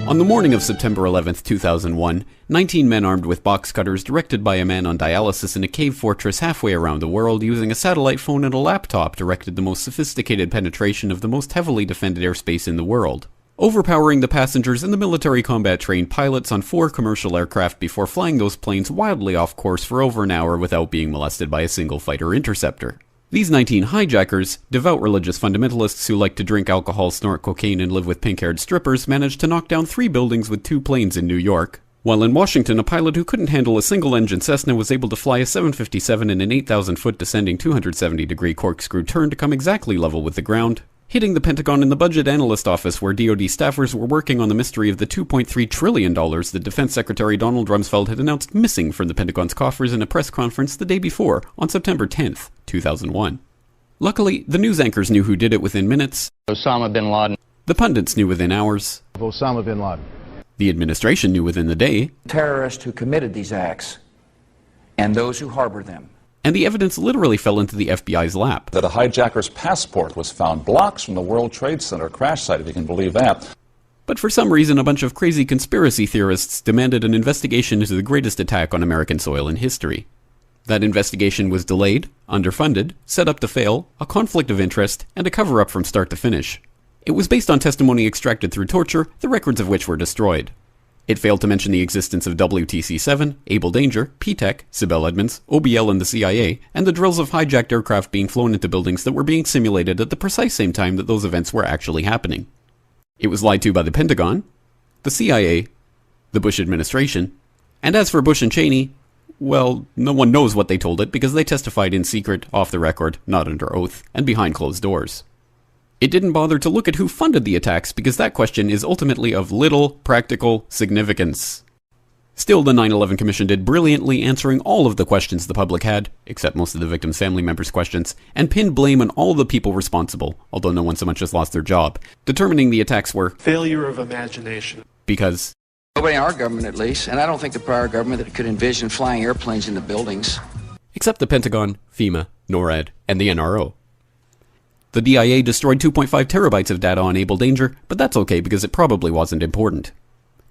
On the morning of September 11, 2001, 19 men armed with box cutters directed by a man on dialysis in a cave fortress halfway around the world using a satellite phone and a laptop directed the most sophisticated penetration of the most heavily defended airspace in the world, overpowering the passengers and the military combat-trained pilots on 4 commercial aircraft before flying those planes wildly off course for over an hour without being molested by a single fighter interceptor. These 19 hijackers, devout religious fundamentalists who like to drink alcohol, snort cocaine, and live with pink-haired strippers, managed to knock down 3 buildings with 2 planes in New York, while in Washington a pilot who couldn't handle a single-engine Cessna was able to fly a 757 in an 8,000-foot descending 270-degree corkscrew turn to come exactly level with the ground, hitting the Pentagon in the Budget Analyst Office where DoD staffers were working on the mystery of the $2.3 trillion that Defense Secretary Donald Rumsfeld had announced missing from the Pentagon's coffers in a press conference the day before, on September 10th, 2001. Luckily, the news anchors knew who did it within minutes. Osama bin Laden. The pundits knew within hours. Osama bin Laden. The administration knew within the day. Terrorists who committed these acts and those who harbor them. And the evidence literally fell into the FBI's lap. That a hijacker's passport was found blocks from the World Trade Center crash site, if you can believe that. But for some reason, a bunch of crazy conspiracy theorists demanded an investigation into the greatest attack on American soil in history. That investigation was delayed, underfunded, set up to fail, a conflict of interest, and a cover-up from start to finish. It was based on testimony extracted through torture, the records of which were destroyed. It failed to mention the existence of WTC-7, Able Danger, P-TECH, Sibel Edmonds, OBL and the CIA, and the drills of hijacked aircraft being flown into buildings that were being simulated at the precise same time that those events were actually happening. It was lied to by the Pentagon, the CIA, the Bush administration, and as for Bush and Cheney, well, no one knows what they told it because they testified in secret, off the record, not under oath, and behind closed doors. It didn't bother to look at who funded the attacks because that question is ultimately of little practical significance. Still, the 9/11 Commission did brilliantly answering all of the questions the public had, except most of the victims' family members' questions, and pinned blame on all the people responsible, although no one so much as lost their job, determining the attacks were failure of imagination. Because Nobody in our government, at least, and I don't think the prior government that could envision flying airplanes into buildings. Except the Pentagon, FEMA, NORAD, and the NRO. The DIA destroyed 2.5 terabytes of data on Able Danger, but that's okay because it probably wasn't important.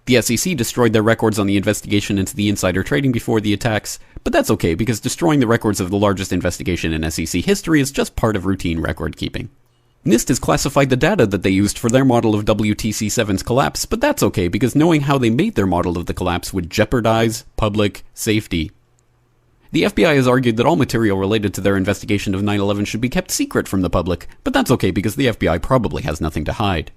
The SEC destroyed their records on the investigation into the insider trading before the attacks, but that's okay because destroying the records of the largest investigation in SEC history is just part of routine record keeping. NIST has classified the data that they used for their model of WTC-7's collapse, but that's okay because knowing how they made their model of the collapse would jeopardize public safety. The FBI has argued that all material related to their investigation of 9/11 should be kept secret from the public, but that's okay because the FBI probably has nothing to hide.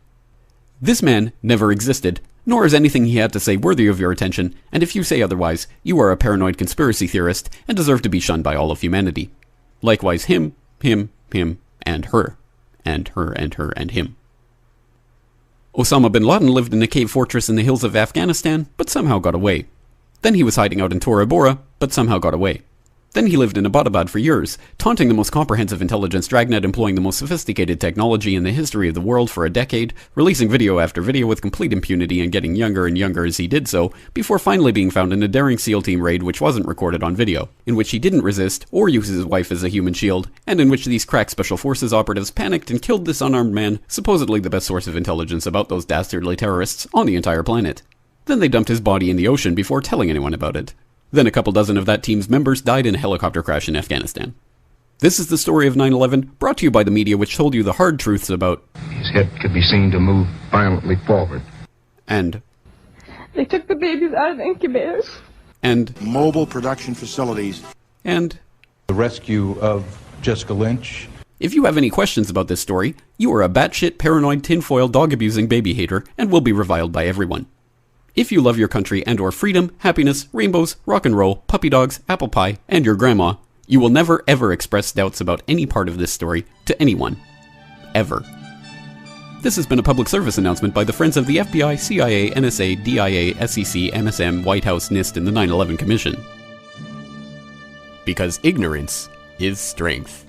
This man never existed, nor is anything he had to say worthy of your attention, and if you say otherwise, you are a paranoid conspiracy theorist and deserve to be shunned by all of humanity. Likewise him, and her. And her, and her, and him. Osama bin Laden lived in a cave fortress in the hills of Afghanistan, but somehow got away. Then he was hiding out in Tora Bora, but somehow got away. Then he lived in Abbottabad for years, taunting the most comprehensive intelligence dragnet employing the most sophisticated technology in the history of the world for a decade, releasing video after video with complete impunity and getting younger and younger as he did so, before finally being found in a daring SEAL team raid which wasn't recorded on video, in which he didn't resist or use his wife as a human shield, and in which these crack special forces operatives panicked and killed this unarmed man, supposedly the best source of intelligence about those dastardly terrorists on the entire planet. Then they dumped his body in the ocean before telling anyone about it. Then a couple dozen of that team's members died in a helicopter crash in Afghanistan. This is the story of 9/11, brought to you by the media which told you the hard truths about his head could be seen to move violently forward. And they took the babies out of the incubators. And mobile production facilities. And the rescue of Jessica Lynch. If you have any questions about this story, you are a batshit paranoid tinfoil dog-abusing baby hater and will be reviled by everyone. If you love your country and or freedom, happiness, rainbows, rock and roll, puppy dogs, apple pie, and your grandma, you will never ever express doubts about any part of this story to anyone. Ever. This has been a public service announcement by the Friends of the FBI, CIA, NSA, DIA, SEC, MSM, White House, NIST, and the 9/11 Commission. Because ignorance is strength.